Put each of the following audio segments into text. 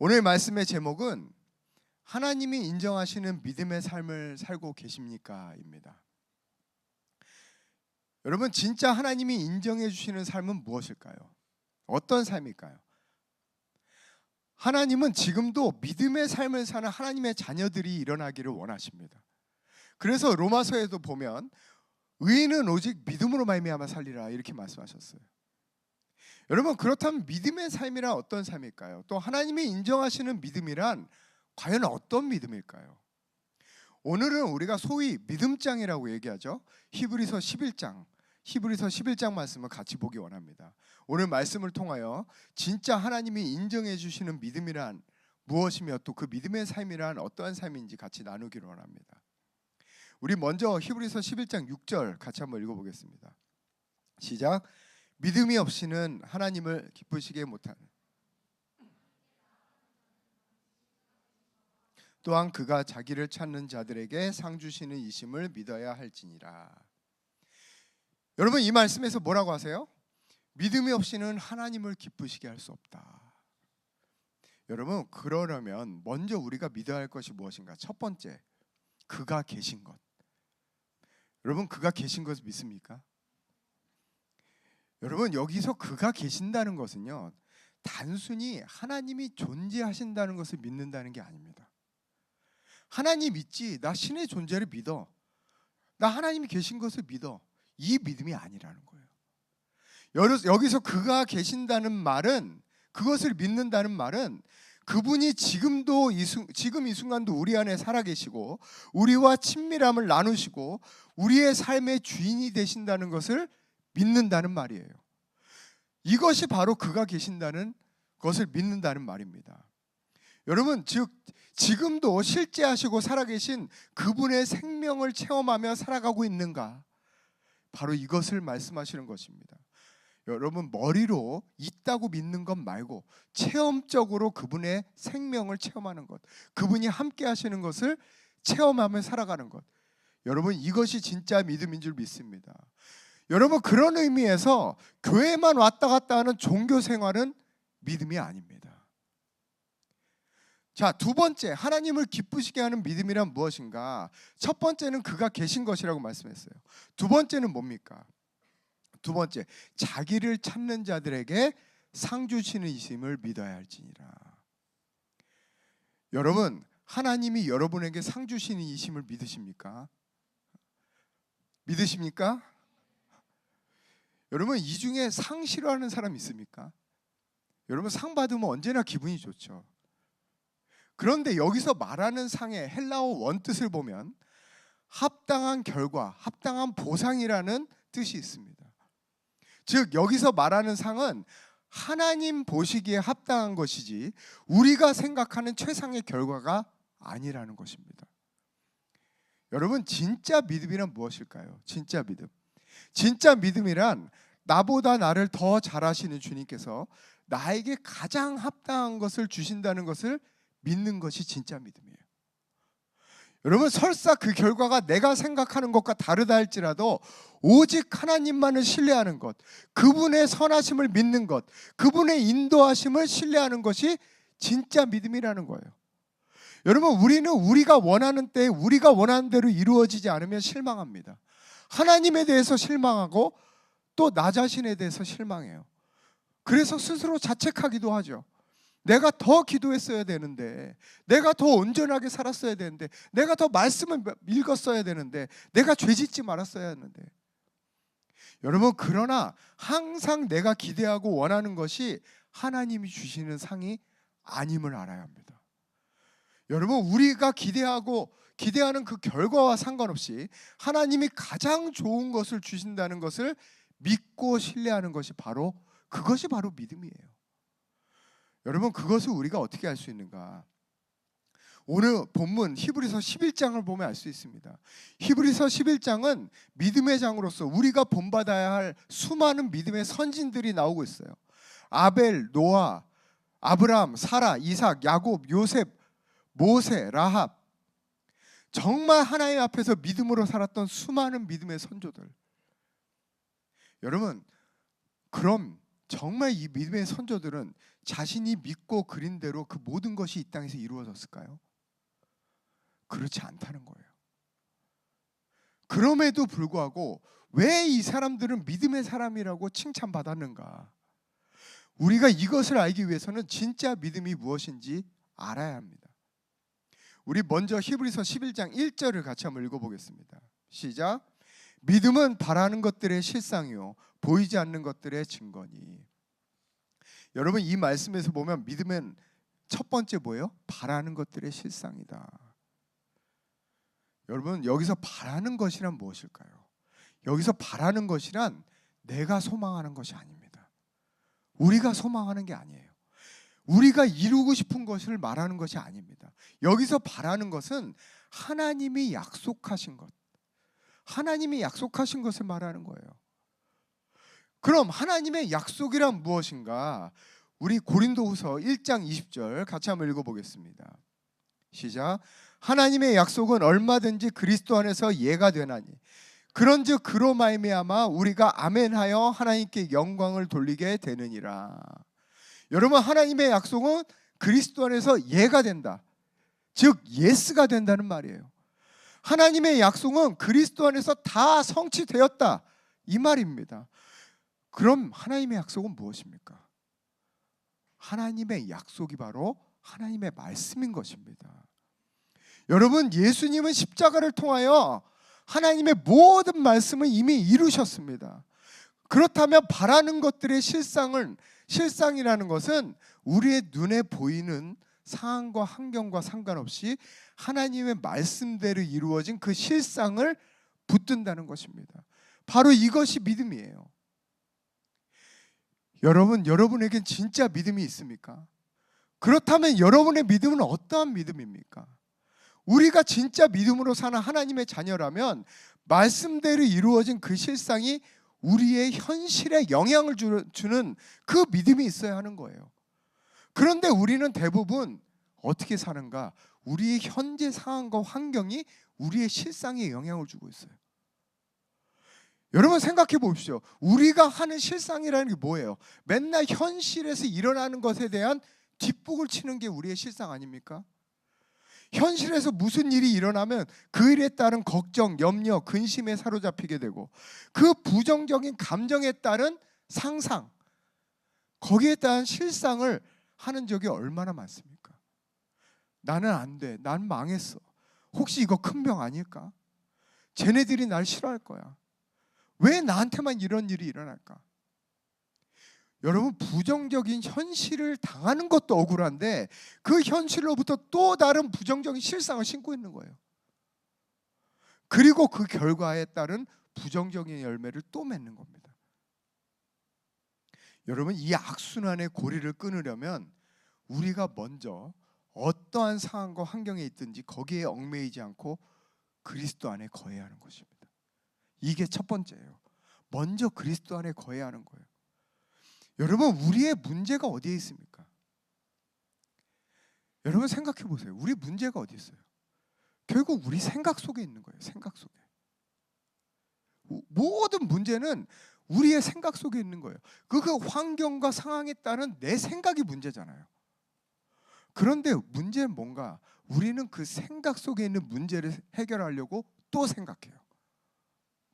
오늘 말씀의 제목은 하나님이 인정하시는 믿음의 삶을 살고 계십니까? 입니다. 여러분, 진짜 하나님이 인정해 주시는 삶은 무엇일까요? 어떤 삶일까요? 하나님은 지금도 믿음의 삶을 사는 하나님의 자녀들이 일어나기를 원하십니다. 그래서 로마서에도 보면 의인은 오직 믿음으로 말미암아 살리라 이렇게 말씀하셨어요. 여러분, 그렇다면 믿음의 삶이란 어떤 삶일까요? 또 하나님이 인정하시는 믿음이란 과연 어떤 믿음일까요? 오늘은 우리가 소위 믿음장이라고 얘기하죠. 히브리서 11장 말씀을 같이 보기 원합니다. 오늘 말씀을 통하여 진짜 하나님이 인정해 주시는 믿음이란 무엇이며 또 그 믿음의 삶이란 어떠한 삶인지 같이 나누기를 원합니다. 우리 먼저 히브리서 11장 6절 같이 한번 읽어보겠습니다. 시작. 믿음이 없이는 하나님을 기쁘시게 못하는, 또한 그가 자기를 찾는 자들에게 상 주시는 이심을 믿어야 할지니라. 여러분, 이 말씀에서 뭐라고 하세요? 믿음이 없이는 하나님을 기쁘시게 할 수 없다. 여러분, 그러려면 먼저 우리가 믿어야 할 것이 무엇인가? 첫 번째, 그가 계신 것. 여러분, 그가 계신 것을 믿습니까? 여러분, 여기서 그가 계신다는 것은요, 단순히 하나님이 존재하신다는 것을 믿는다는 게 아닙니다. 하나님 믿지, 나 신의 존재를 믿어, 나 하나님이 계신 것을 믿어, 이 믿음이 아니라는 거예요. 여기서 그가 계신다는 말은, 그것을 믿는다는 말은 그분이 지금 이 순간도 우리 안에 살아계시고 우리와 친밀함을 나누시고 우리의 삶의 주인이 되신다는 것을 믿는다는 말이에요. 이것이 바로 그가 계신다는 것을 믿는다는 말입니다. 여러분, 즉 지금도 실제하시고 살아계신 그분의 생명을 체험하며 살아가고 있는가? 바로 이것을 말씀하시는 것입니다. 여러분, 머리로 있다고 믿는 것 말고 체험적으로 그분의 생명을 체험하는 것, 그분이 함께 하시는 것을 체험하며 살아가는 것, 여러분, 이것이 진짜 믿음인 줄 믿습니다. 여러분, 그런 의미에서 교회만 왔다 갔다 하는 종교 생활은 믿음이 아닙니다. 자, 두 번째, 하나님을 기쁘시게 하는 믿음이란 무엇인가? 첫 번째는 그가 계신 것이라고 말씀했어요. 두 번째는 뭡니까? 두 번째, 자기를 찾는 자들에게 상 주시는 이심을 믿어야 할지니라. 여러분, 하나님이 여러분에게 상 주시는 이심을 믿으십니까? 믿으십니까? 여러분, 이 중에 상 싫어하는 사람 있습니까? 여러분, 상 받으면 언제나 기분이 좋죠. 그런데 여기서 말하는 상의 헬라어 원뜻을 보면 합당한 결과, 합당한 보상이라는 뜻이 있습니다. 즉, 여기서 말하는 상은 하나님 보시기에 합당한 것이지 우리가 생각하는 최상의 결과가 아니라는 것입니다. 여러분, 진짜 믿음이란 무엇일까요? 진짜 믿음. 진짜 믿음이란 나보다 나를 더 잘 아시는 주님께서 나에게 가장 합당한 것을 주신다는 것을 믿는 것이 진짜 믿음이에요. 여러분, 설사 그 결과가 내가 생각하는 것과 다르다 할지라도 오직 하나님만을 신뢰하는 것, 그분의 선하심을 믿는 것, 그분의 인도하심을 신뢰하는 것이 진짜 믿음이라는 거예요. 여러분, 우리는 우리가 원하는 때에 우리가 원하는 대로 이루어지지 않으면 실망합니다. 하나님에 대해서 실망하고 또 나 자신에 대해서 실망해요. 그래서 스스로 자책하기도 하죠. 내가 더 기도했어야 되는데, 내가 더 온전하게 살았어야 되는데, 내가 더 말씀을 읽었어야 되는데, 내가 죄짓지 말았어야 했는데. 여러분, 그러나 항상 내가 기대하고 원하는 것이 하나님이 주시는 상이 아님을 알아야 합니다. 여러분, 우리가 기대하는 그 결과와 상관없이 하나님이 가장 좋은 것을 주신다는 것을 믿고 신뢰하는 것이 그것이 바로 믿음이에요. 여러분, 그것을 우리가 어떻게 알 수 있는가? 오늘 본문 히브리서 11장을 보면 알 수 있습니다. 히브리서 11장은 믿음의 장으로서 우리가 본받아야 할 수많은 믿음의 선진들이 나오고 있어요. 아벨, 노아, 아브라함, 사라, 이삭, 야곱, 요셉, 모세, 라합, 정말 하나님 앞에서 믿음으로 살았던 수많은 믿음의 선조들. 여러분, 그럼 정말 이 믿음의 선조들은 자신이 믿고 그린 대로 그 모든 것이 이 땅에서 이루어졌을까요? 그렇지 않다는 거예요. 그럼에도 불구하고 왜 이 사람들은 믿음의 사람이라고 칭찬받았는가? 우리가 이것을 알기 위해서는 진짜 믿음이 무엇인지 알아야 합니다. 우리 먼저 히브리서 11장 1절을 같이 한번 읽어보겠습니다. 시작. 믿음은 바라는 것들의 실상이요 보이지 않는 것들의 증거니. 여러분, 이 말씀에서 보면 믿음은 첫 번째 뭐예요? 바라는 것들의 실상이다. 여러분, 여기서 바라는 것이란 무엇일까요? 여기서 바라는 것이란 내가 소망하는 것이 아닙니다. 우리가 소망하는 게 아니에요. 우리가 이루고 싶은 것을 말하는 것이 아닙니다. 여기서 바라는 것은 하나님이 약속하신 것, 하나님이 약속하신 것을 말하는 거예요. 그럼 하나님의 약속이란 무엇인가? 우리 고린도후서 1장 20절 같이 한번 읽어보겠습니다. 시작. 하나님의 약속은 얼마든지 그리스도 안에서 예가 되나니 그런즉 그로 말미암아 우리가 아멘하여 하나님께 영광을 돌리게 되느니라. 여러분, 하나님의 약속은 그리스도 안에서 예가 된다. 즉 예스가 된다는 말이에요. 하나님의 약속은 그리스도 안에서 다 성취되었다, 이 말입니다. 그럼 하나님의 약속은 무엇입니까? 하나님의 약속이 바로 하나님의 말씀인 것입니다. 여러분, 예수님은 십자가를 통하여 하나님의 모든 말씀을 이미 이루셨습니다. 그렇다면 바라는 것들의 실상이라는 것은 우리의 눈에 보이는 상황과 환경과 상관없이 하나님의 말씀대로 이루어진 그 실상을 붙든다는 것입니다. 바로 이것이 믿음이에요. 여러분에겐 진짜 믿음이 있습니까? 그렇다면 여러분의 믿음은 어떠한 믿음입니까? 우리가 진짜 믿음으로 사는 하나님의 자녀라면 말씀대로 이루어진 그 실상이 우리의 현실에 영향을 주는 그 믿음이 있어야 하는 거예요. 그런데 우리는 대부분 어떻게 사는가? 우리의 현재 상황과 환경이 우리의 실상에 영향을 주고 있어요. 여러분, 생각해 보십시오. 우리가 하는 실상이라는 게 뭐예요? 맨날 현실에서 일어나는 것에 대한 뒷북을 치는 게 우리의 실상 아닙니까? 현실에서 무슨 일이 일어나면 그 일에 따른 걱정, 염려, 근심에 사로잡히게 되고 그 부정적인 감정에 따른 상상, 거기에 따른 실상을 하는 적이 얼마나 많습니까? 나는 안 돼, 난 망했어, 혹시 이거 큰 병 아닐까? 쟤네들이 날 싫어할 거야, 왜 나한테만 이런 일이 일어날까? 여러분, 부정적인 현실을 당하는 것도 억울한데 그 현실로부터 또 다른 부정적인 실상을 신고 있는 거예요. 그리고 그 결과에 따른 부정적인 열매를 또 맺는 겁니다. 여러분, 이 악순환의 고리를 끊으려면 우리가 먼저 어떠한 상황과 환경에 있든지 거기에 얽매이지 않고 그리스도 안에 거해야 하는 것입니다. 이게 첫 번째예요. 먼저 그리스도 안에 거해야 하는 거예요. 여러분, 우리의 문제가 어디에 있습니까? 여러분, 생각해 보세요. 우리 문제가 어디 있어요? 결국 우리 생각 속에 있는 거예요. 생각 속에. 모든 문제는 우리의 생각 속에 있는 거예요. 그 환경과 상황에 따른 내 생각이 문제잖아요. 그런데 문제는 뭔가? 우리는 그 생각 속에 있는 문제를 해결하려고 또 생각해요.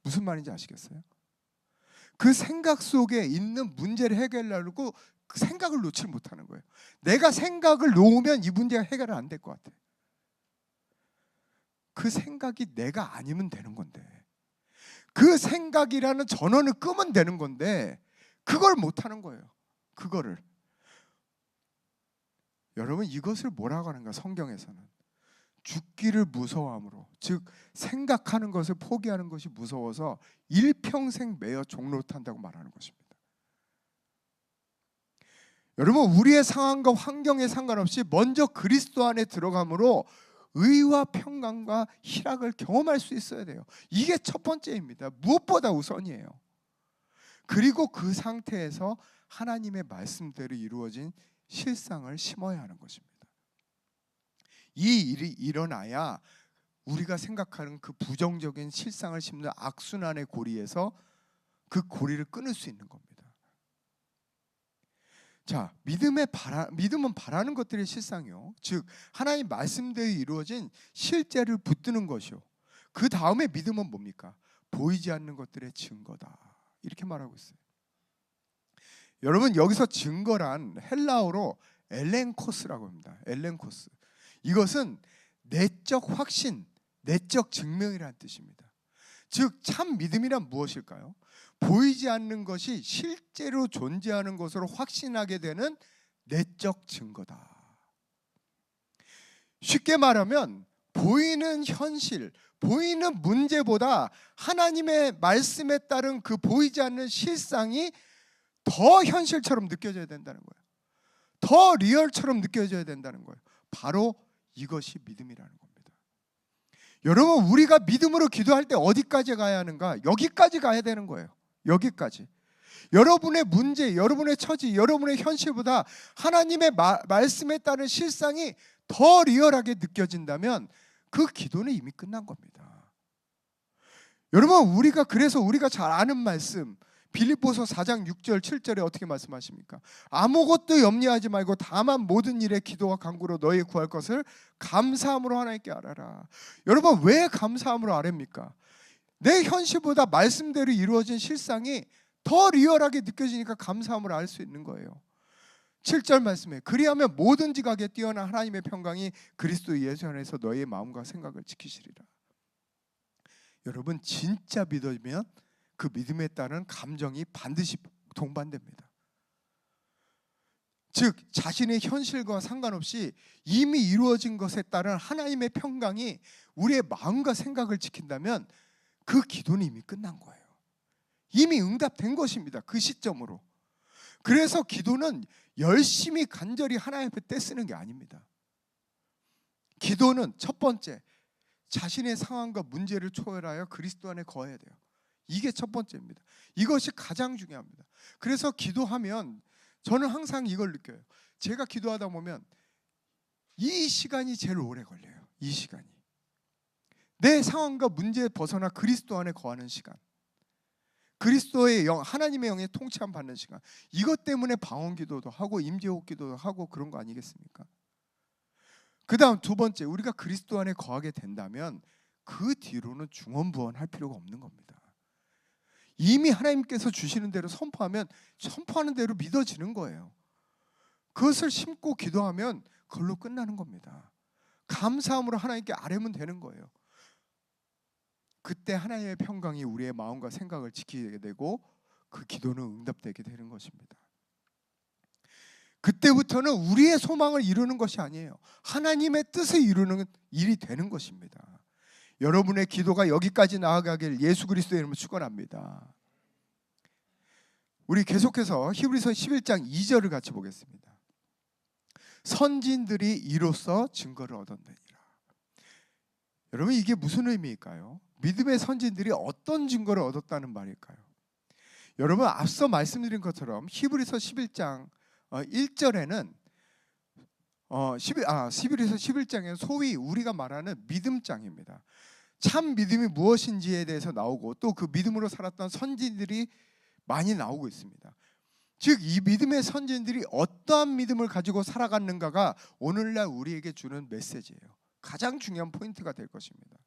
무슨 말인지 아시겠어요? 그 생각 속에 있는 문제를 해결하려고 그 생각을 놓지 못하는 거예요. 내가 생각을 놓으면 이 문제가 해결 안 될 것 같아. 그 생각이 내가 아니면 되는 건데, 그 생각이라는 전원을 끄면 되는 건데 그걸 못하는 거예요. 그거를. 여러분, 이것을 뭐라고 하는가? 성경에서는 죽기를 무서워함으로, 즉 생각하는 것을 포기하는 것이 무서워서 일평생 매여 종로를 탄다고 말하는 것입니다. 여러분, 우리의 상황과 환경에 상관없이 먼저 그리스도 안에 들어감으로 의와 평강과 희락을 경험할 수 있어야 돼요. 이게 첫 번째입니다. 무엇보다 우선이에요. 그리고 그 상태에서 하나님의 말씀대로 이루어진 실상을 심어야 하는 것입니다. 이 일이 일어나야 우리가 생각하는 그 부정적인 실상을 심는 악순환의 고리에서 그 고리를 끊을 수 있는 겁니다. 자, 믿음은 바라는 것들의 실상이요, 즉 하나님 말씀대로 이루어진 실제를 붙드는 것이요, 그 다음에 믿음은 뭡니까? 보이지 않는 것들의 증거다, 이렇게 말하고 있어요. 여러분, 여기서 증거란 헬라어로 엘렌코스라고 합니다. 엘렌코스. 이것은 내적 확신, 내적 증명이라는 뜻입니다. 즉 참 믿음이란 무엇일까요? 보이지 않는 것이 실제로 존재하는 것으로 확신하게 되는 내적 증거다. 쉽게 말하면 보이는 현실, 보이는 문제보다 하나님의 말씀에 따른 그 보이지 않는 실상이 더 현실처럼 느껴져야 된다는 거예요. 더 리얼처럼 느껴져야 된다는 거예요. 바로 이것이 믿음이라는 겁니다. 여러분, 우리가 믿음으로 기도할 때 어디까지 가야 하는가? 여기까지 가야 되는 거예요. 여기까지. 여러분의 문제, 여러분의 처지, 여러분의 현실보다 하나님의 말씀에 따른 실상이 더 리얼하게 느껴진다면 그 기도는 이미 끝난 겁니다. 여러분, 그래서 우리가 잘 아는 말씀, 빌립보서 4장 6절 7절에 어떻게 말씀하십니까? 아무것도 염려하지 말고 다만 모든 일에 기도와 간구로 너희 구할 것을 감사함으로 하나님께 아뢰라. 여러분, 왜 감사함으로 아뢰입니까? 내 현실보다 말씀대로 이루어진 실상이 더 리얼하게 느껴지니까 감사함으로 알 수 있는 거예요. 7절 말씀에 그리하면 모든 지각에 뛰어난 하나님의 평강이 그리스도 예수 안에서 너희의 마음과 생각을 지키시리라. 여러분, 진짜 믿으면 그 믿음에 따른 감정이 반드시 동반됩니다. 즉 자신의 현실과 상관없이 이미 이루어진 것에 따른 하나님의 평강이 우리의 마음과 생각을 지킨다면 그 기도는 이미 끝난 거예요. 이미 응답된 것입니다. 그 시점으로. 그래서 기도는 열심히 간절히 하나님 앞에 떼쓰는 게 아닙니다. 기도는 첫 번째, 자신의 상황과 문제를 초월하여 그리스도 안에 거해야 돼요. 이게 첫 번째입니다. 이것이 가장 중요합니다. 그래서 기도하면 저는 항상 이걸 느껴요. 제가 기도하다 보면 이 시간이 제일 오래 걸려요. 이 시간이. 내 상황과 문제에 벗어나 그리스도 안에 거하는 시간, 그리스도의 영, 하나님의 영에 통치함 받는 시간, 이것 때문에 방언 기도도 하고 임재호흡 기도도 하고 그런 거 아니겠습니까? 그 다음 두 번째, 우리가 그리스도 안에 거하게 된다면 그 뒤로는 중언부언할 필요가 없는 겁니다. 이미 하나님께서 주시는 대로 선포하면 선포하는 대로 믿어지는 거예요. 그것을 심고 기도하면 그걸로 끝나는 겁니다. 감사함으로 하나님께 아뢰면 되는 거예요. 그때 하나님의 평강이 우리의 마음과 생각을 지키게 되고 그 기도는 응답되게 되는 것입니다. 그때부터는 우리의 소망을 이루는 것이 아니에요. 하나님의 뜻을 이루는 일이 되는 것입니다. 여러분의 기도가 여기까지 나아가길 예수 그리스도의 이름으로 축원합니다. 우리 계속해서 히브리서 11장 2절을 같이 보겠습니다. 선진들이 이로써 증거를 얻었느니라. 여러분, 이게 무슨 의미일까요? 믿음의 선진들이 어떤 증거를 얻었다는 말일까요? 여러분, 앞서 말씀드린 것처럼 히브리서 11장 1절에는 히브리서 11장에는 소위 우리가 말하는 믿음장입니다. 참 믿음이 무엇인지에 대해서 나오고 또 그 믿음으로 살았던 선진들이 많이 나오고 있습니다. 즉 이 믿음의 선진들이 어떠한 믿음을 가지고 살아갔는가가 오늘날 우리에게 주는 메시지예요. 가장 중요한 포인트가 될 것입니다.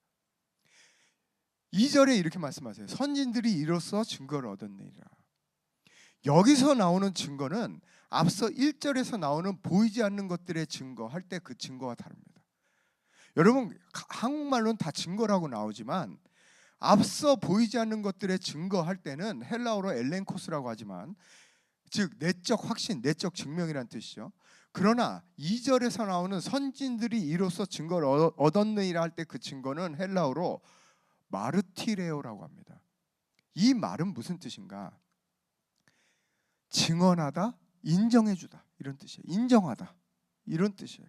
2절에 이렇게 말씀하세요. 선진들이 이로써 증거를 얻었느니라. 여기서 나오는 증거는 앞서 1절에서 나오는 보이지 않는 것들의 증거 할 때 그 증거와 다릅니다. 여러분, 한국말로는 다 증거라고 나오지만 앞서 보이지 않는 것들의 증거할 때는 헬라어로 엘렌코스라고 하지만 즉 내적 확신, 내적 증명이라는 뜻이죠. 그러나 2절에서 나오는 선진들이 이로써 증거를 얻었느니라 할 때 그 증거는 헬라어로 마르티레오라고 합니다. 이 말은 무슨 뜻인가? 증언하다, 인정해주다 이런 뜻이에요. 인정하다 이런 뜻이에요.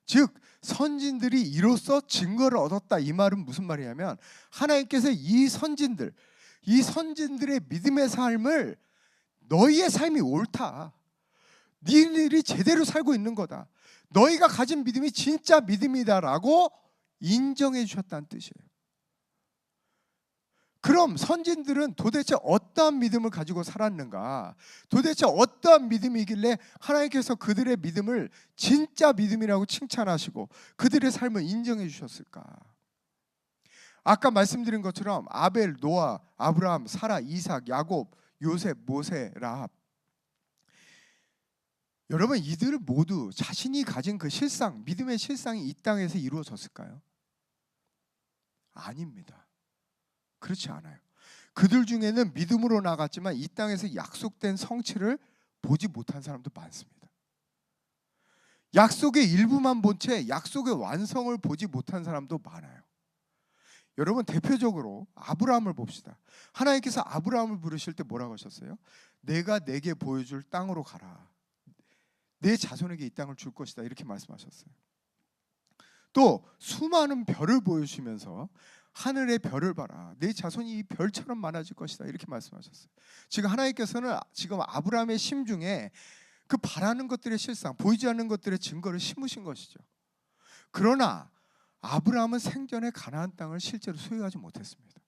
즉 선진들이 이로써 증거를 얻었다, 이 말은 무슨 말이냐면 하나님께서 이 선진들의 믿음의 삶을 너희의 삶이 옳다, 너희들이 제대로 살고 있는 거다, 너희가 가진 믿음이 진짜 믿음이다라고 인정해 주셨다는 뜻이에요. 그럼 선진들은 도대체 어떠한 믿음을 가지고 살았는가? 도대체 어떠한 믿음이길래 하나님께서 그들의 믿음을 진짜 믿음이라고 칭찬하시고 그들의 삶을 인정해 주셨을까? 아까 말씀드린 것처럼 아벨, 노아, 아브라함, 사라, 이삭, 야곱, 요셉, 모세, 라합, 여러분 이들 모두 자신이 가진 그 실상, 믿음의 실상이 이 땅에서 이루어졌을까요? 아닙니다. 그렇지 않아요. 그들 중에는 믿음으로 나갔지만 이 땅에서 약속된 성취를 보지 못한 사람도 많습니다. 약속의 일부만 본 채 약속의 완성을 보지 못한 사람도 많아요. 여러분 대표적으로 아브라함을 봅시다. 하나님께서 아브라함을 부르실 때 뭐라고 하셨어요? 내가 내게 보여줄 땅으로 가라. 내 자손에게 이 땅을 줄 것이다. 이렇게 말씀하셨어요. 또 수많은 별을 보여주시면서 하늘의 별을 봐라. 내 자손이 이 별처럼 많아질 것이다. 이렇게 말씀하셨어요. 지금 하나님께서는 지금 아브라함의 심중에 그 바라는 것들의 실상, 보이지 않는 것들의 증거를 심으신 것이죠. 그러나 아브라함은 생전에 가나안 땅을 실제로 소유하지 못했습니다.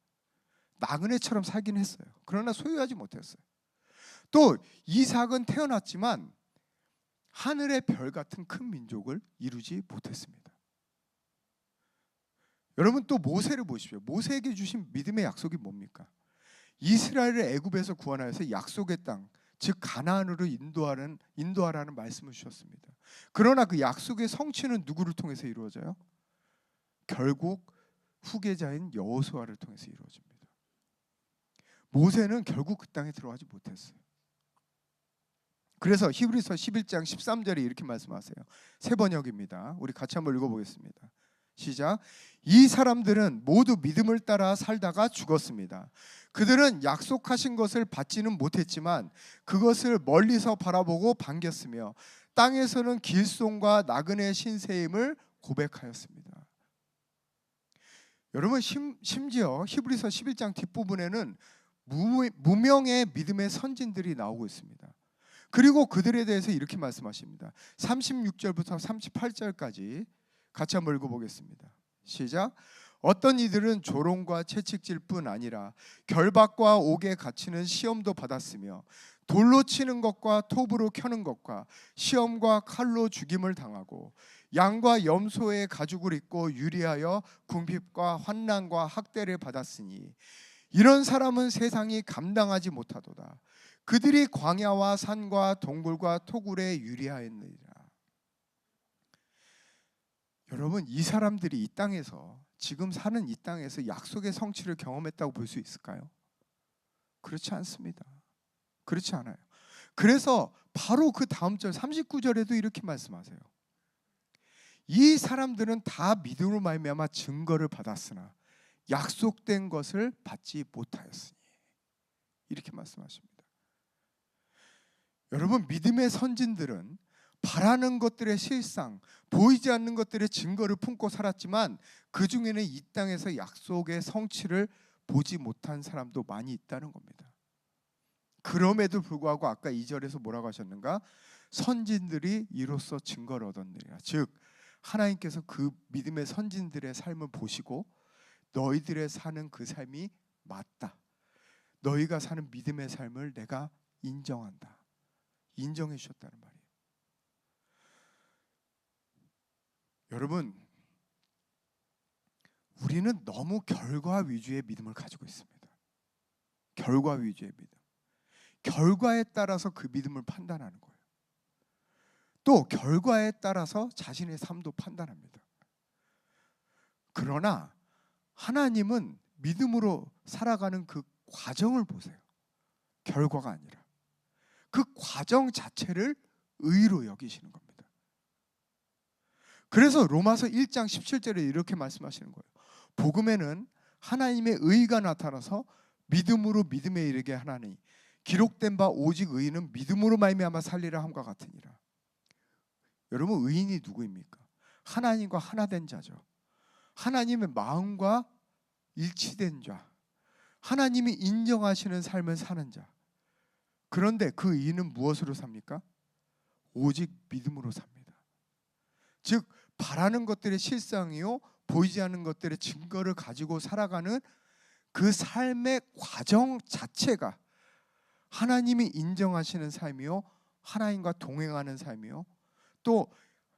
나그네처럼 살긴 했어요. 그러나 소유하지 못했어요. 또 이삭은 태어났지만 하늘의 별 같은 큰 민족을 이루지 못했습니다. 여러분 또 모세를 보십시오. 모세에게 주신 믿음의 약속이 뭡니까? 이스라엘을 애굽에서 구원하여서 약속의 땅, 즉 가나안으로 인도하라는 말씀을 주셨습니다. 그러나 그 약속의 성취는 누구를 통해서 이루어져요? 결국 후계자인 여호수아를 통해서 이루어집니다. 모세는 결국 그 땅에 들어가지 못했어요. 그래서 히브리서 11장 13절에 이렇게 말씀하세요. 새 번역입니다. 우리 같이 한번 읽어보겠습니다. 시작. 이 사람들은 모두 믿음을 따라 살다가 죽었습니다. 그들은 약속하신 것을 받지는 못했지만 그것을 멀리서 바라보고 반겼으며 땅에서는 길송과 나그네 신세임을 고백하였습니다. 여러분 심지어 히브리서 11장 뒷부분에는 무명의 믿음의 선진들이 나오고 있습니다. 그리고 그들에 대해서 이렇게 말씀하십니다. 36절부터 38절까지 같이 한번 읽어보겠습니다. 시작. 어떤 이들은 조롱과 채찍질 뿐 아니라 결박과 옥에 갇히는 시험도 받았으며 돌로 치는 것과 톱으로 켜는 것과 시험과 칼로 죽임을 당하고 양과 염소의 가죽을 입고 유리하여 궁핍과 환난과 학대를 받았으니 이런 사람은 세상이 감당하지 못하도다. 그들이 광야와 산과 동굴과 토굴에 유리하였느니라. 여러분 이 사람들이 이 땅에서 지금 사는 이 땅에서 약속의 성취를 경험했다고 볼 수 있을까요? 그렇지 않습니다. 그렇지 않아요. 그래서 바로 그 다음 절 39절에도 이렇게 말씀하세요. 이 사람들은 다 믿음으로 말미암아 증거를 받았으나 약속된 것을 받지 못하였으니 이렇게 말씀하십니다. 여러분 믿음의 선진들은 바라는 것들의 실상, 보이지 않는 것들의 증거를 품고 살았지만 그 중에는 이 땅에서 약속의 성취를 보지 못한 사람도 많이 있다는 겁니다. 그럼에도 불구하고 아까 2절에서 뭐라고 하셨는가? 선진들이 이로써 증거를 얻었느니라. 즉 하나님께서 그 믿음의 선진들의 삶을 보시고 너희들의 사는 그 삶이 맞다. 너희가 사는 믿음의 삶을 내가 인정한다. 인정해 주셨다는 말이에요. 여러분 우리는 너무 결과 위주의 믿음을 가지고 있습니다. 결과 위주의 믿음. 결과에 따라서 그 믿음을 판단하는 거예요. 또 결과에 따라서 자신의 삶도 판단합니다. 그러나 하나님은 믿음으로 살아가는 그 과정을 보세요. 결과가 아니라 그 과정 자체를 의로 여기시는 겁니다. 그래서 로마서 1장 17절에 이렇게 말씀하시는 거예요. 복음에는 하나님의 의가 나타나서 믿음으로 믿음에 이르게 하나니 기록된 바 오직 의인은 믿음으로 말미암아 살리라 함과 같으니라. 여러분 의인이 누구입니까? 하나님과 하나 된 자죠. 하나님의 마음과 일치된 자. 하나님이 인정하시는 삶을 사는 자. 그런데 그 의인은 무엇으로 삽니까? 오직 믿음으로 삽니다. 즉 바라는 것들의 실상이요 보이지 않는 것들의 증거를 가지고 살아가는 그 삶의 과정 자체가 하나님이 인정하시는 삶이요, 하나님과 동행하는 삶이요, 또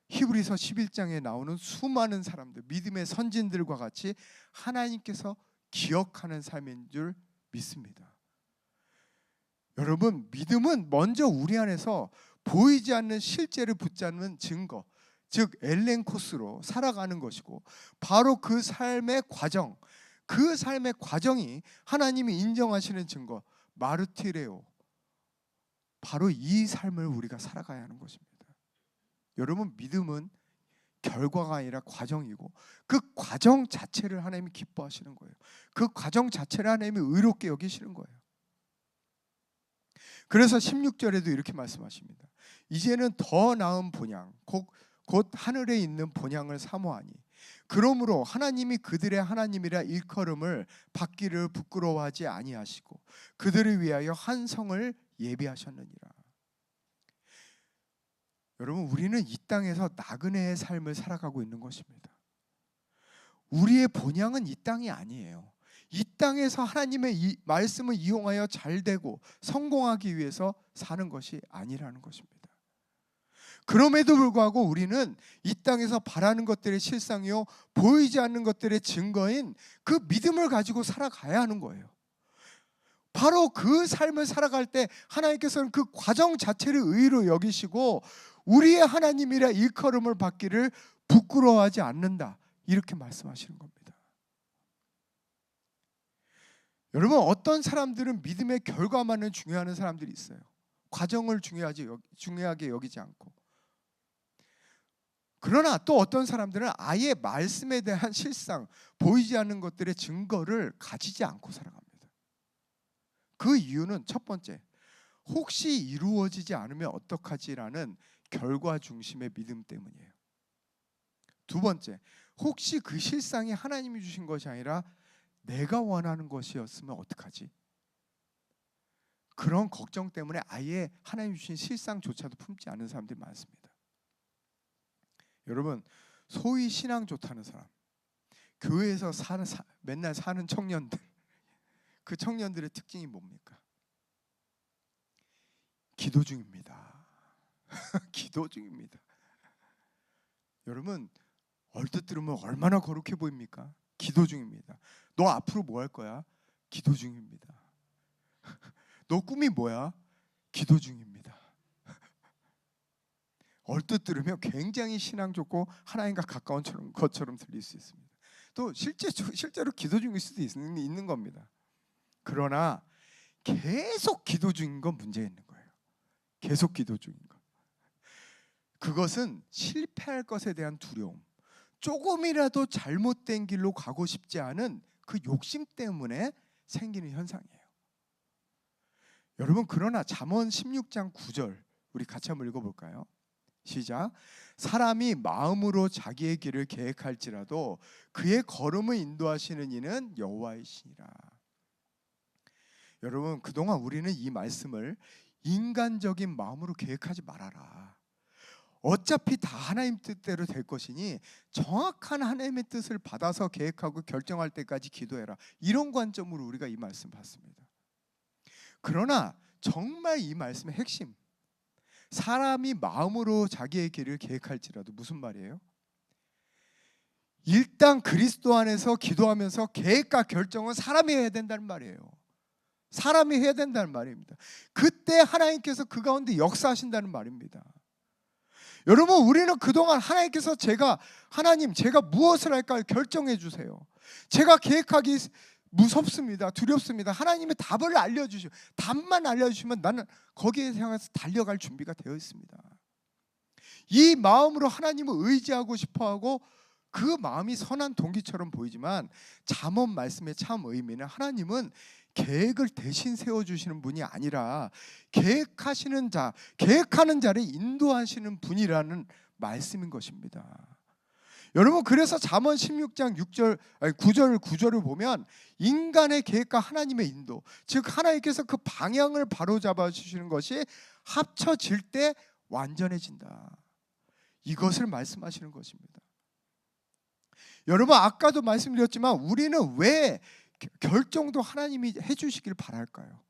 히브리서 11장에 나오는 수많은 사람들, 믿음의 선진들과 같이 하나님께서 기억하는 삶인 줄 믿습니다. 여러분, 믿음은 먼저 우리 안에서 보이지 않는 실제를 붙잡는 증거, 즉 엘렌코스로 살아가는 것이고, 바로 그 삶의 과정, 그 삶의 과정이 하나님이 인정하시는 증거, 마르티레오, 바로 이 삶을 우리가 살아가야 하는 것입니다. 여러분, 믿음은 결과가 아니라 과정이고, 그 과정 자체를 하나님이 기뻐하시는 거예요. 그 과정 자체를 하나님이 의롭게 여기시는 거예요. 그래서 16절에도 이렇게 말씀하십니다. 이제는 더 나은 본향, 곧 하늘에 있는 본향을 사모하니, 그러므로 하나님이 그들의 하나님이라 일컬음을 받기를 부끄러워하지 아니하시고 그들을 위하여 한 성을 예비하셨느니라. 여러분, 우리는 이 땅에서 나그네의 삶을 살아가고 있는 것입니다. 우리의 본향은 이 땅이 아니에요. 이 땅에서 하나님의 이 말씀을 이용하여 잘되고 성공하기 위해서 사는 것이 아니라는 것입니다. 그럼에도 불구하고 우리는 이 땅에서 바라는 것들의 실상이요, 보이지 않는 것들의 증거인 그 믿음을 가지고 살아가야 하는 거예요. 바로 그 삶을 살아갈 때 하나님께서는 그 과정 자체를 의로 여기시고 우리의 하나님이라 일컬음을 받기를 부끄러워하지 않는다, 이렇게 말씀하시는 겁니다. 여러분, 어떤 사람들은 믿음의 결과만을 중요하는 사람들이 있어요. 과정을 중요하게 여기지 않고. 그러나 또 어떤 사람들은 아예 말씀에 대한 실상, 보이지 않는 것들의 증거를 가지지 않고 살아갑니다. 그 이유는 첫 번째, 혹시 이루어지지 않으면 어떡하지라는 결과 중심의 믿음 때문이에요. 두 번째, 혹시 그 실상이 하나님이 주신 것이 아니라 내가 원하는 것이었으면 어떡하지? 그런 걱정 때문에 아예 하나님 주신 실상조차도 품지 않는 사람들이 많습니다. 여러분, 소위 신앙 좋다는 사람, 교회에서 맨날 사는 청년들, 그 청년들의 특징이 뭡니까? 기도 중입니다. 기도 중입니다. 여러분, 얼핏 들으면 얼마나 거룩해 보입니까? 기도 중입니다. 너 앞으로 뭐 할 거야? 기도 중입니다. 너 꿈이 뭐야? 기도 중입니다. 얼핏 들으면 굉장히 신앙 좋고 하나님과 가까운 것처럼 들릴 수 있습니다. 또 실제로 기도 중일 수도 있는 겁니다. 그러나 계속 기도 중인 건 문제 있는 거예요. 계속 기도 중인 것. 그것은 실패할 것에 대한 두려움, 조금이라도 잘못된 길로 가고 싶지 않은 그 욕심 때문에 생기는 현상이에요. 여러분, 그러나 잠언 16장 9절 우리 같이 한번 읽어볼까요? 시작. 사람이 마음으로 자기의 길을 계획할지라도 그의 걸음을 인도하시는 이는 여호와이시니라. 여러분, 그동안 우리는 이 말씀을 인간적인 마음으로 계획하지 말아라, 어차피 다 하나님 뜻대로 될 것이니 정확한 하나님의 뜻을 받아서 계획하고 결정할 때까지 기도해라, 이런 관점으로 우리가 이 말씀 봤습니다. 그러나 정말 이 말씀의 핵심, 사람이 마음으로 자기의 길을 계획할지라도, 무슨 말이에요? 일단 그리스도 안에서 기도하면서 계획과 결정은 사람이 해야 된다는 말이에요. 사람이 해야 된다는 말입니다. 그때 하나님께서 그 가운데 역사하신다는 말입니다. 여러분, 우리는 그동안 하나님께서 하나님 제가 무엇을 할까 결정해 주세요, 제가 계획하기 무섭습니다, 두렵습니다, 하나님의 답을 알려주시고 답만 알려주시면 나는 거기에 향해서 달려갈 준비가 되어 있습니다. 이 마음으로 하나님을 의지하고 싶어하고 그 마음이 선한 동기처럼 보이지만 잠언 말씀의 참 의미는 하나님은 계획을 대신 세워주시는 분이 아니라 계획하는 자를 인도하시는 분이라는 말씀인 것입니다. 여러분, 그래서 잠언 16장 9절을 보면 인간의 계획과 하나님의 인도, 즉 하나님께서 그 방향을 바로잡아 주시는 것이 합쳐질 때 완전해진다, 이것을 말씀하시는 것입니다. 여러분, 아까도 말씀드렸지만 우리는 왜 결정도 하나님이 해주시길 바랄까요?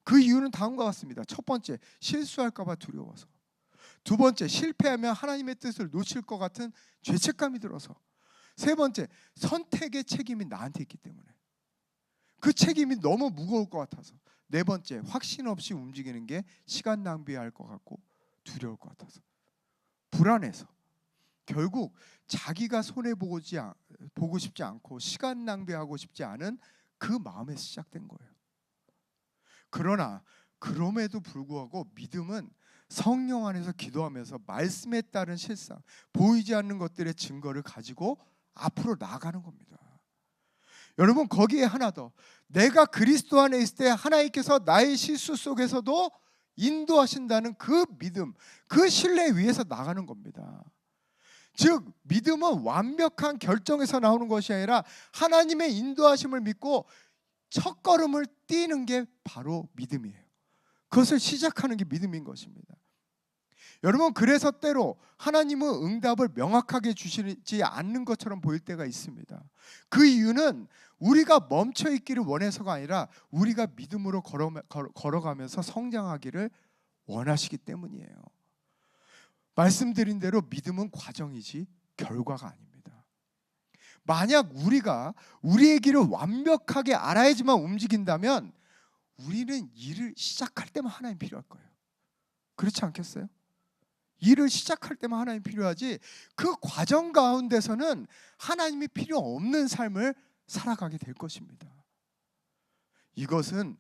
그 이유는 다음과 같습니다. 첫 번째, 실수할까 봐 두려워서. 두 번째, 실패하면 하나님의 뜻을 놓칠 것 같은 죄책감이 들어서. 세 번째, 선택의 책임이 나한테 있기 때문에. 그 책임이 너무 무거울 것 같아서. 네 번째, 확신 없이 움직이는 게 시간 낭비할 것 같고 두려울 것 같아서. 불안해서. 결국 자기가 손해보고 싶지 않고 시간 낭비하고 싶지 않은 그 마음에서 시작된 거예요. 그러나 그럼에도 불구하고 믿음은 성령 안에서 기도하면서 말씀에 따른 실상, 보이지 않는 것들의 증거를 가지고 앞으로 나아가는 겁니다. 여러분, 거기에 하나 더, 내가 그리스도 안에 있을 때 하나님께서 나의 실수 속에서도 인도하신다는 그 믿음, 그 신뢰 위에서 나가는 겁니다. 즉 믿음은 완벽한 결정에서 나오는 것이 아니라 하나님의 인도하심을 믿고 첫걸음을 띄는 게 바로 믿음이에요. 그것을 시작하는 게 믿음인 것입니다. 여러분, 그래서 때로 하나님은 응답을 명확하게 주시지 않는 것처럼 보일 때가 있습니다. 그 이유는 우리가 멈춰 있기를 원해서가 아니라 우리가 믿음으로 걸어가면서 성장하기를 원하시기 때문이에요. 말씀드린 대로 믿음은 과정이지 결과가 아닙니다. 만약 우리가 우리의 길을 완벽하게 알아야지만 움직인다면 우리는 일을 시작할 때만 하나님 필요할 거예요. 그렇지 않겠어요? 일을 시작할 때만 하나님 필요하지 그 과정 가운데서는 하나님이 필요 없는 삶을 살아가게 될 것입니다. 이것은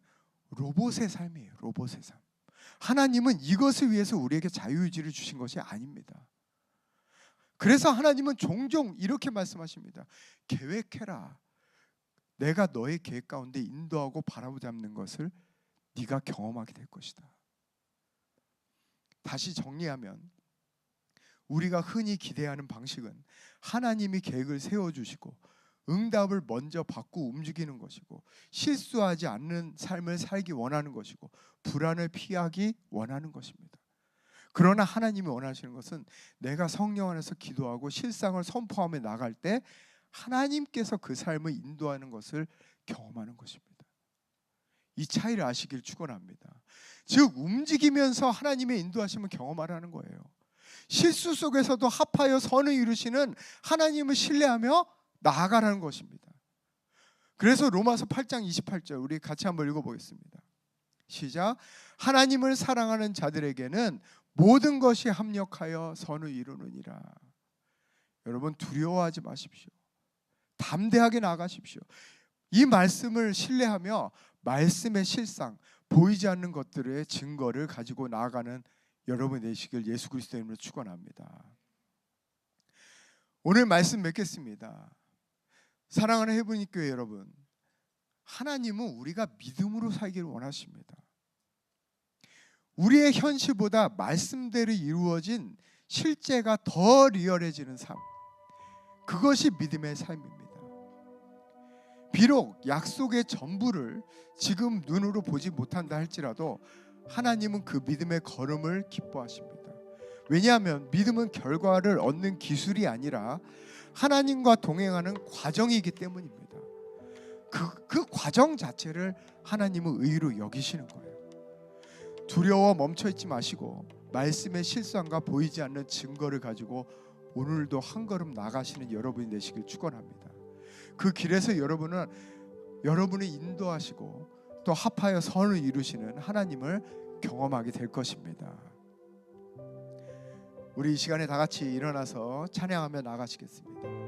로봇의 삶이에요. 로봇의 삶. 하나님은 이것을 위해서 우리에게 자유의지를 주신 것이 아닙니다. 그래서 하나님은 종종 이렇게 말씀하십니다. 계획해라. 내가 너의 계획 가운데 인도하고 바라보잡는 것을 네가 경험하게 될 것이다. 다시 정리하면 우리가 흔히 기대하는 방식은 하나님이 계획을 세워주시고 응답을 먼저 받고 움직이는 것이고 실수하지 않는 삶을 살기 원하는 것이고 불안을 피하기 원하는 것입니다. 그러나 하나님이 원하시는 것은 내가 성령 안에서 기도하고 실상을 선포하며 나갈 때 하나님께서 그 삶을 인도하는 것을 경험하는 것입니다. 이 차이를 아시길 축원합니다. 즉 움직이면서 하나님의 인도하심을 경험하라는 거예요. 실수 속에서도 합하여 선을 이루시는 하나님을 신뢰하며 나아가라는 것입니다. 그래서 로마서 8장 28절 우리 같이 한번 읽어보겠습니다. 시작. 하나님을 사랑하는 자들에게는 모든 것이 합력하여 선을 이루느니라. 여러분, 두려워하지 마십시오. 담대하게 나가십시오. 이 말씀을 신뢰하며 말씀의 실상, 보이지 않는 것들의 증거를 가지고 나아가는 여러분 되시길 예수 그리스도의 이름으로 축원합니다. 오늘 말씀 맺겠습니다. 사랑하는 해분이 교회 여러분, 하나님은 우리가 믿음으로 살기를 원하십니다. 우리의 현실보다 말씀대로 이루어진 실제가 더 리얼해지는 삶, 그것이 믿음의 삶입니다. 비록 약속의 전부를 지금 눈으로 보지 못한다 할지라도 하나님은 그 믿음의 걸음을 기뻐하십니다. 왜냐하면 믿음은 결과를 얻는 기술이 아니라 하나님과 동행하는 과정이기 때문입니다. 그 과정 자체를 하나님은 의로 여기시는 거예요. 두려워 멈춰있지 마시고 말씀의 실상과 보이지 않는 증거를 가지고 오늘도 한 걸음 나가시는 여러분이 되시길 축원합니다. 그 길에서 여러분을 인도하시고 또 합하여 선을 이루시는 하나님을 경험하게 될 것입니다. 우리 이 시간에 다 같이 일어나서 찬양하며 나가시겠습니다.